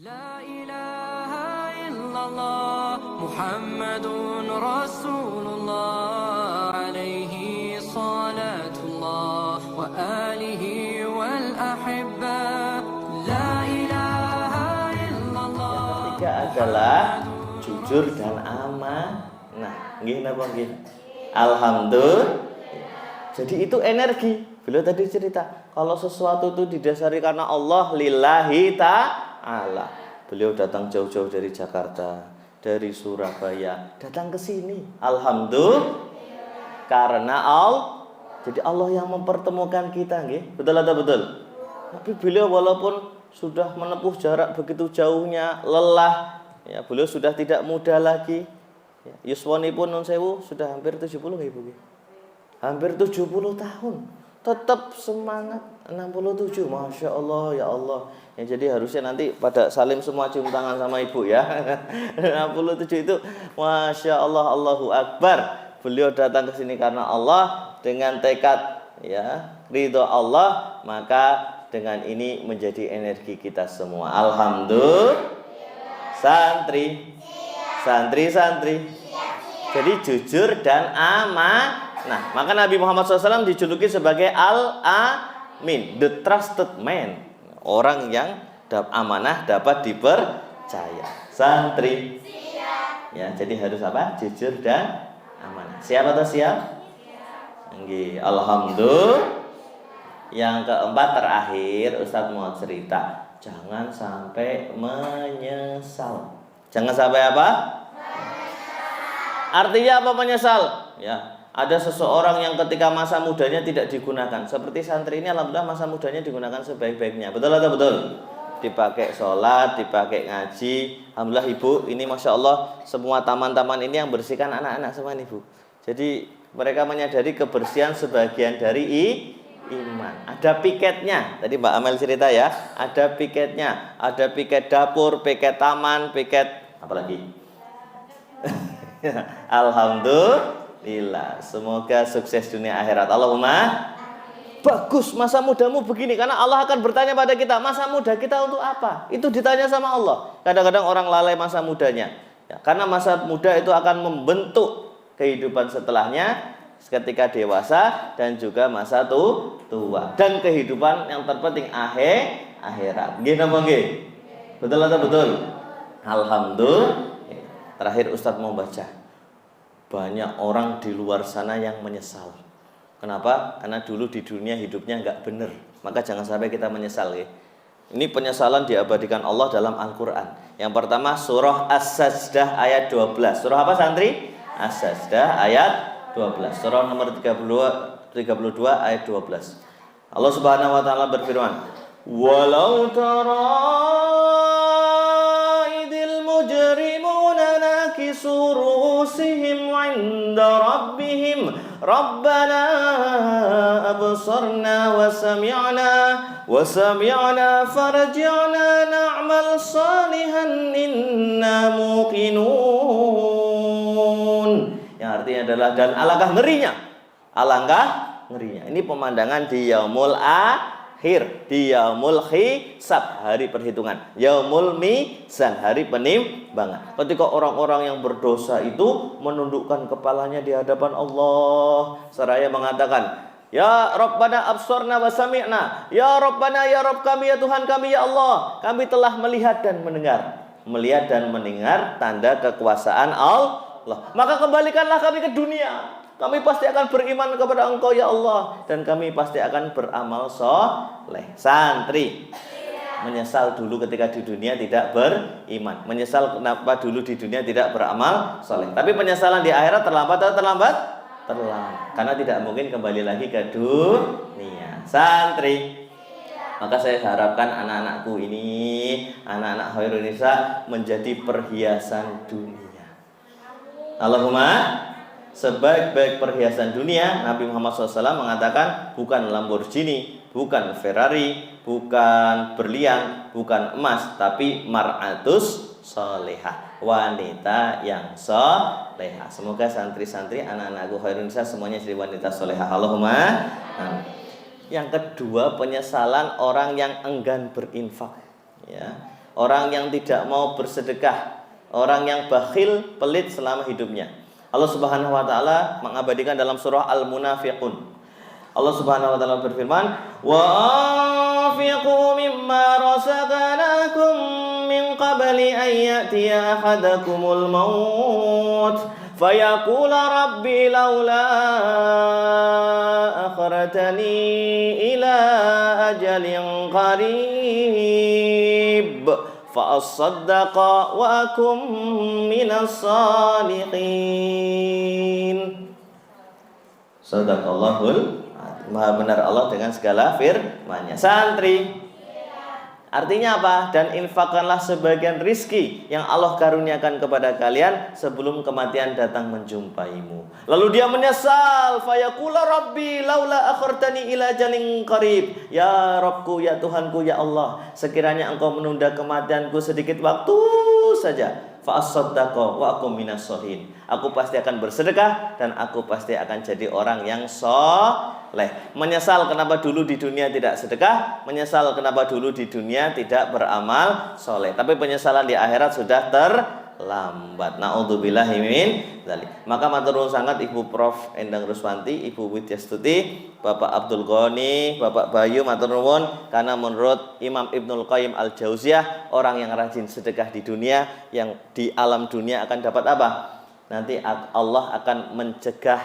La ilaha illallah Muhammadun Rasulullah alaihi salatullah wa alihi wal ahibba. La ilaha illallah. Ketiga adalah jujur dan amanah. Nggih napa nggih? Alhamdulillah. Jadi itu energi. Beliau tadi cerita, kalau sesuatu itu didasari karena Allah, lillahi ta'ala. Beliau datang jauh-jauh dari Jakarta, dari Surabaya, datang ke sini. Alhamdulillah. Karena Allah. Jadi Allah yang mempertemukan kita, nggih. Betul atau betul? Tapi beliau walaupun sudah menempuh jarak begitu jauhnya, lelah, ya, beliau sudah tidak muda lagi. Ya, yuswanipun nun sewu sudah hampir 70 nggih, Bu? Hampir 70 tahun. Tetap semangat. 67, Masya Allah, ya Allah. Ya, jadi harusnya nanti pada salim semua cium tangan sama ibu ya. 67 itu Masya Allah, Allahu Akbar. Beliau datang ke sini karena Allah, dengan tekad ya ridho Allah, maka dengan ini menjadi energi kita semua. Alhamdulillah. Santri. Jadi jujur dan amanah. Nah, maka Nabi Muhammad SAW dijuluki sebagai Al-Amin, the trusted man, orang yang amanah, dapat dipercaya. Santri, ya, jadi harus apa? Jujur dan amanah. Siap atau siap? Nggih, alhamdulillah. Yang keempat terakhir, Ustadz mau cerita, jangan sampai menyesal. Jangan sampai apa? Artinya apa menyesal? Ya. Ada seseorang yang ketika masa mudanya tidak digunakan. Seperti santri ini, alhamdulillah masa mudanya digunakan sebaik-baiknya. Betul atau betul? Dipakai sholat, dipakai ngaji. Alhamdulillah ibu, ini Masya Allah, semua taman-taman ini yang bersihkan anak-anak semua nih, Bu. Jadi mereka menyadari kebersihan sebagian dari iman. Ada piketnya. Tadi Mbak Amel cerita ya. Ada piketnya. Ada piket dapur, piket taman, piket apa lagi? Alhamdulillah. Semoga sukses dunia akhirat. Allahumma. Bagus masa mudamu begini, karena Allah akan bertanya pada kita, masa muda kita untuk apa? Itu ditanya sama Allah. Kadang-kadang orang lalai masa mudanya ya, karena masa muda itu akan membentuk kehidupan setelahnya ketika dewasa dan juga masa tua dan kehidupan yang terpenting akhirat. Nggih napa nggih? Betul atau betul? Alhamdulillah. Terakhir Ustadz mau baca. Banyak orang di luar sana yang menyesal. Kenapa? Karena dulu di dunia hidupnya nggak benar. Maka jangan sampai kita menyesal ya. Ini penyesalan diabadikan Allah dalam Al-Quran. Yang pertama surah As-Sajdah ayat 12. Surah apa santri? As-Sajdah ayat 12. Surah nomor 32 ayat 12. Allah Subhanahu wa taala berfirman, "Walau tara idil mujrimuna nakisu ru'usihim 'inda rabbihim Rabbana absarna wa sami'na farji'na na'mal salihan inna muqinun." Yang artinya adalah, dan alangkah ngerinya. Ini pemandangan di yaumul akhir, di yaumul hisab, hari perhitungan, yaumul mizan, hari penimbangan. Ketika orang-orang yang berdosa itu menundukkan kepalanya di hadapan Allah seraya mengatakan, "Ya Rabbana absarna wa sami'na." Ya Rabbana, ya Rabb kami, ya Tuhan kami, ya Allah, kami telah melihat dan mendengar. Melihat dan mendengar tanda kekuasaan Allah. Maka kembalikanlah kami ke dunia. Kami pasti akan beriman kepada Engkau ya Allah, dan kami pasti akan beramal soleh. Santri, menyesal dulu ketika di dunia tidak beriman. Menyesal kenapa dulu di dunia tidak beramal soleh. Tapi penyesalan di akhirat terlambat atau terlambat? Terlambat. Karena tidak mungkin kembali lagi ke dunia. Santri, maka saya harapkan anak-anakku ini, anak-anak Khairun Nisa, menjadi perhiasan dunia. Allahumma. Sebaik-baik perhiasan dunia, Nabi Muhammad SAW mengatakan, bukan Lamborghini, bukan Ferrari, bukan berlian, bukan emas, tapi mar'atus solehah, wanita yang solehah. Semoga santri-santri, anak-anakku Khairun Nisa semuanya jadi wanita solehah. Allahumma. Yang kedua, penyesalan orang yang enggan berinfak. Ya, orang yang tidak mau bersedekah, orang yang bakhil, pelit selama hidupnya. Allah Subhanahu wa taala mengabadikan dalam surah Al-Munafiqun. Allah Subhanahu wa taala berfirman, "Wa anfiqu mimma razaqnakum min qabli an ya'tiya ahadakumul maut fayaqula rabbi laula akhartani ila ajalin qarib fa asaddaqa wa akum minas salihin." Sadaqallahul Maha benar Allah dengan segala firman-Nya. Santri, artinya apa? Dan infakkanlah sebagian rizki yang Allah karuniakan kepada kalian sebelum kematian datang menjumpaimu. Lalu dia menyesal, fayaqula rabbi laula akhartani ila ajalin qarib. Ya Rabbku, ya Tuhanku, ya Allah, sekiranya Engkau menunda kematianku sedikit waktu saja, fa asaddaqa wa akum minas sholihin. Aku pasti akan bersedekah dan aku pasti akan jadi orang yang soleh. Menyesal kenapa dulu di dunia tidak sedekah, menyesal kenapa dulu di dunia tidak beramal soleh. Tapi penyesalan di akhirat sudah terlambat. Naudzubillahi min dzalik. Maka matur nuwun sangat Ibu Prof Endang Ruswanti, Ibu Widyastuti, Bapak Abdul Ghani, Bapak Bayu, matur nuwun, karena menurut Imam Ibnul Qayyim Al-Jauziyah, orang yang rajin sedekah di dunia, yang di alam dunia akan dapat apa? Nanti Allah akan mencegah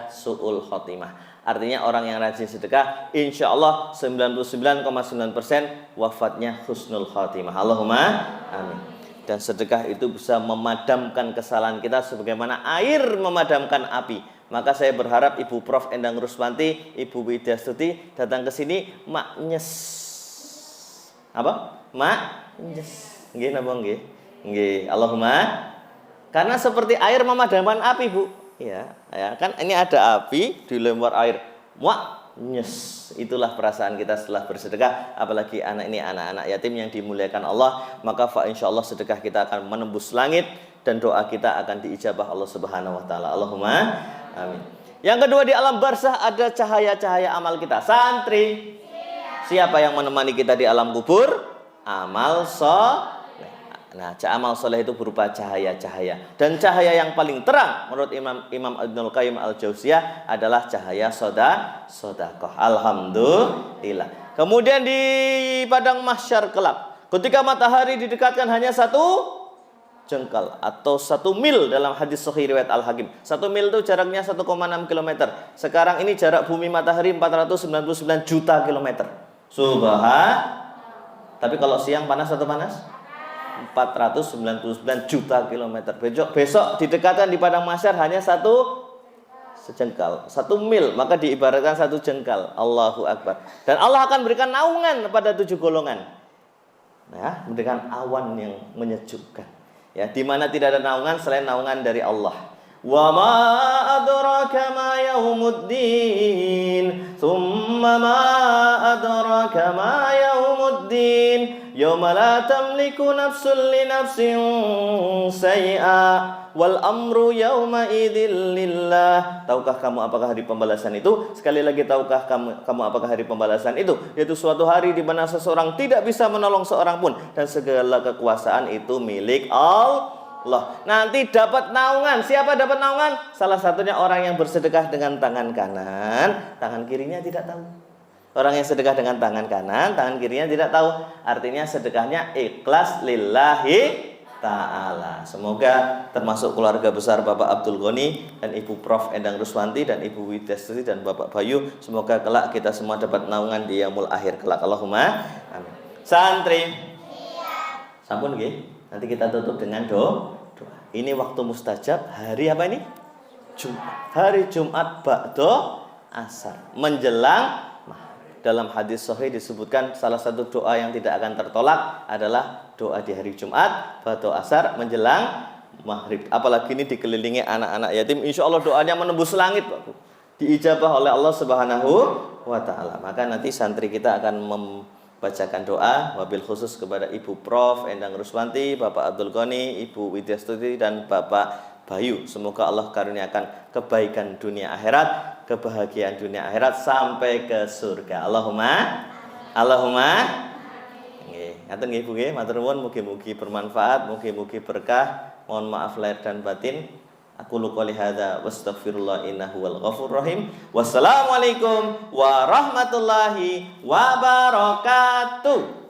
su'ul khotimah. Artinya orang yang rajin sedekah, insya Allah 99,9% wafatnya husnul khotimah. Allahumma amin. Dan sedekah itu bisa memadamkan kesalahan kita sebagaimana air memadamkan api. Maka saya berharap Ibu Prof Endang Ruswanti, Ibu Widyastuti datang ke sini maknyes. Apa? Maknyes. Nggih napa nggih? Nggih. Allahumma. Karena seperti air memadamkan api, Bu. Ya, kan ini ada api dilempar air. Nyes. Itulah perasaan kita setelah bersedekah, apalagi anak-anak yatim yang dimuliakan Allah, maka insyaallah sedekah kita akan menembus langit dan doa kita akan diijabah Allah Subhanahu wa taala. Allahumma amin. Yang kedua, di alam barzah ada cahaya-cahaya amal kita. Santri, siapa yang menemani kita di alam kubur? Amal soleh. Nah, amal soleh itu berupa cahaya-cahaya. Dan cahaya yang paling terang menurut Imam Ibnul Qayyim Al-Jauziyah adalah cahaya sedekah. Alhamdulillah. Kemudian di padang mahsyar kelak, ketika matahari didekatkan hanya 1 jengkal atau 1 mil dalam hadis sahih riwayat Al-Hakim. 1 mil itu jaraknya 1,6 km. Sekarang ini jarak bumi matahari 499 juta kilometer. Tapi kalau siang panas atau panas? 499 juta kilometer. Besok didekatkan di padang mahsyar hanya 1 sejengkal, 1 mil, maka diibaratkan 1 jengkal. Allahu Akbar. Dan Allah akan berikan naungan pada 7 golongan. Ya, memberikan awan yang menyejukkan. Ya, di mana tidak ada naungan selain naungan dari Allah. Wa ma adraka ma yaumuddin, thumma ma adraka ma yaumuddin, yauma la tamliku nafsun li nafsin syai'a wal amru yauma idzil lillah. Tahukah kamu apakah hari pembalasan itu? Sekali lagi, tahukah kamu apakah hari pembalasan itu? Yaitu suatu hari di mana seseorang tidak bisa menolong seorang pun dan segala kekuasaan itu milik Allah. Nanti dapat naungan. Siapa dapat naungan? Salah satunya orang yang bersedekah dengan tangan kanan, tangan kirinya tidak tahu. Orang yang sedekah dengan tangan kanan, tangan kirinya tidak tahu. Artinya sedekahnya ikhlas lillahi ta'ala. Semoga termasuk keluarga besar Bapak Abdul Ghani dan Ibu Prof Endang Ruswanti dan Ibu Widyastuti dan Bapak Bayu, semoga kelak kita semua dapat naungan di yaumul akhir kelak. Allahumma amin. Santri, sampun nggih. Nanti kita tutup dengan doa. Ini waktu mustajab. Hari apa ini? Jumat. Hari Jumat ba'da asar, menjelang maghrib. Dalam hadis sahih disebutkan salah satu doa yang tidak akan tertolak adalah doa di hari Jumat ba'da asar menjelang maghrib. Apalagi ini dikelilingi anak-anak yatim, insya Allah doanya menembus langit, diijabah oleh Allah Subhanahu wa ta'ala. Maka nanti santri kita akan bacakan doa wabil khusus kepada Ibu Prof Endang Ruswanti, Bapak Abdul Ghani, Ibu Widyastuti dan Bapak Bayu. Semoga Allah karuniakan kebaikan dunia akhirat, kebahagiaan dunia akhirat sampai ke surga. Allahumma. Nggih. ngaten nggih Bu nggih, matur nuwun mugi-mugi bermanfaat, mugi-mugi berkah. Mohon maaf lahir dan batin. Aku qouli hadza wastaghfirullah innahu wal ghafurur rahim. Wassalamualaikum warahmatullahi wabarakatuh.